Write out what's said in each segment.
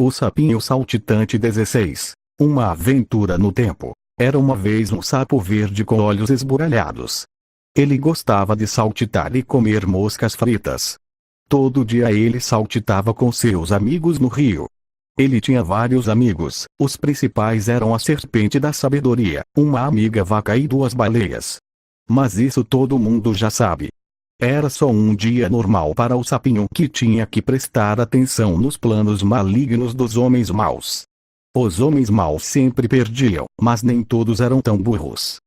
O Sapinho Saltitante 16. Uma aventura no tempo. Era uma vez um sapo verde com olhos esburalhados. Ele gostava de saltitar e comer moscas fritas. Todo dia ele saltitava com seus amigos no rio. Ele tinha vários amigos, os principais eram a serpente da sabedoria, uma amiga vaca e duas baleias. Mas isso todo mundo já sabe. Era só um dia normal para o sapinho que tinha que prestar atenção nos planos malignos dos homens maus. Os homens maus sempre perdiam, mas nem todos eram tão burros.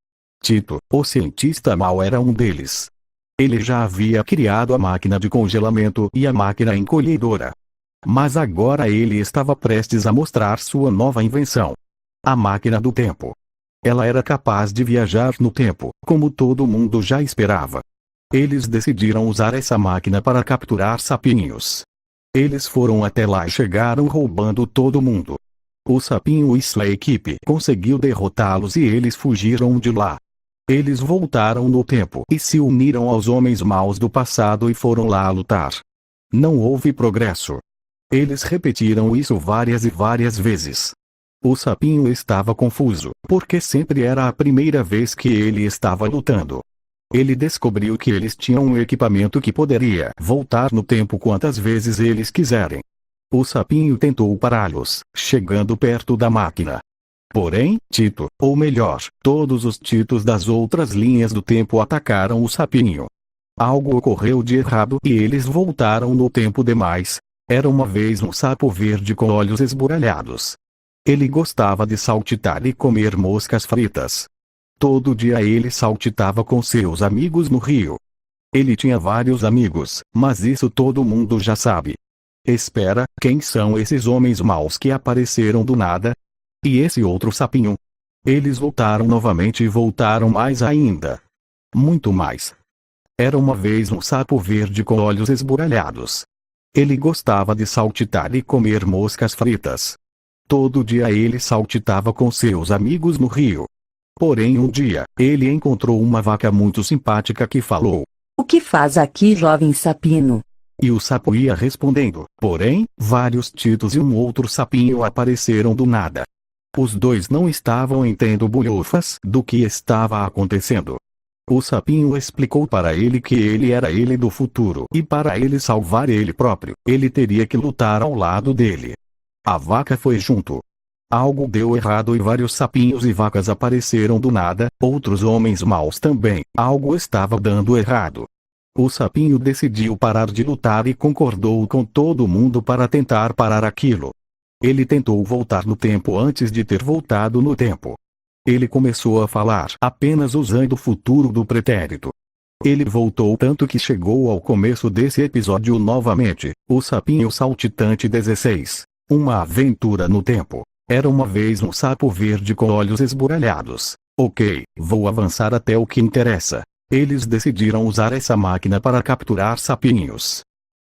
Tito, o cientista mau, era um deles. Ele já havia criado a máquina de congelamento e a máquina encolhedora. Mas agora ele estava prestes a mostrar sua nova invenção. A máquina do tempo. Ela era capaz de viajar no tempo, como todo mundo já esperava. Eles decidiram usar essa máquina para capturar sapinhos. Eles foram até lá e chegaram roubando todo mundo. O sapinho e sua equipe conseguiu derrotá-los e eles fugiram de lá. Eles voltaram no tempo e se uniram aos homens maus do passado e foram lá lutar. Não houve progresso. Eles repetiram isso várias e várias vezes. O sapinho estava confuso, porque sempre era a primeira vez que ele estava lutando. Ele descobriu que eles tinham um equipamento que poderia voltar no tempo quantas vezes eles quiserem. O sapinho tentou pará-los, chegando perto da máquina. Porém, Tito, ou melhor, todos os Titos das outras linhas do tempo atacaram o sapinho. Algo ocorreu de errado e eles voltaram no tempo demais. Era uma vez um sapo verde com olhos esburalhados. Ele gostava de saltitar e comer moscas fritas. Todo dia ele saltitava com seus amigos no rio. Ele tinha vários amigos, mas isso todo mundo já sabe. Espera, quem são esses homens maus que apareceram do nada? E esse outro sapinho? Eles voltaram novamente e voltaram mais ainda. Muito mais. Era uma vez um sapo verde com olhos esburalhados. Ele gostava de saltitar e comer moscas fritas. Todo dia ele saltitava com seus amigos no rio. Porém um dia, ele encontrou uma vaca muito simpática que falou: "O que faz aqui, jovem sapino?" E o sapo ia respondendo. Porém, vários Titos e um outro sapinho apareceram do nada. Os dois não estavam entendendo bulhufas do que estava acontecendo. O sapinho explicou para ele que ele era ele do futuro e para ele salvar ele próprio, ele teria que lutar ao lado dele. A vaca foi junto. Algo deu errado e vários sapinhos e vacas apareceram do nada, outros homens maus também, algo estava dando errado. O sapinho decidiu parar de lutar e concordou com todo mundo para tentar parar aquilo. Ele tentou voltar no tempo antes de ter voltado no tempo. Ele começou a falar apenas usando o futuro do pretérito. Ele voltou tanto que chegou ao começo desse episódio novamente, o Sapinho Saltitante 16. Uma aventura no tempo. Era uma vez um sapo verde com olhos esburalhados. Ok, vou avançar até o que interessa. Eles decidiram usar essa máquina para capturar sapinhos.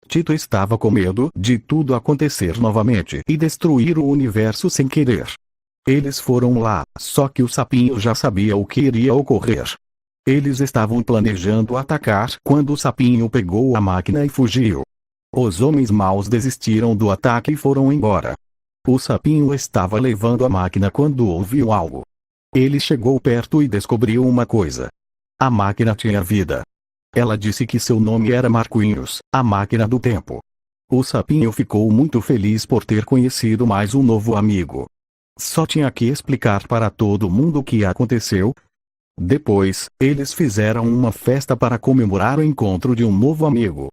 Tito estava com medo de tudo acontecer novamente e destruir o universo sem querer. Eles foram lá, só que o sapinho já sabia o que iria ocorrer. Eles estavam planejando atacar quando o sapinho pegou a máquina e fugiu. Os homens maus desistiram do ataque e foram embora. O sapinho estava levando a máquina quando ouviu algo. Ele chegou perto e descobriu uma coisa. A máquina tinha vida. Ela disse que seu nome era Marquinhos, a máquina do tempo. O sapinho ficou muito feliz por ter conhecido mais um novo amigo. Só tinha que explicar para todo mundo o que aconteceu. Depois, eles fizeram uma festa para comemorar o encontro de um novo amigo.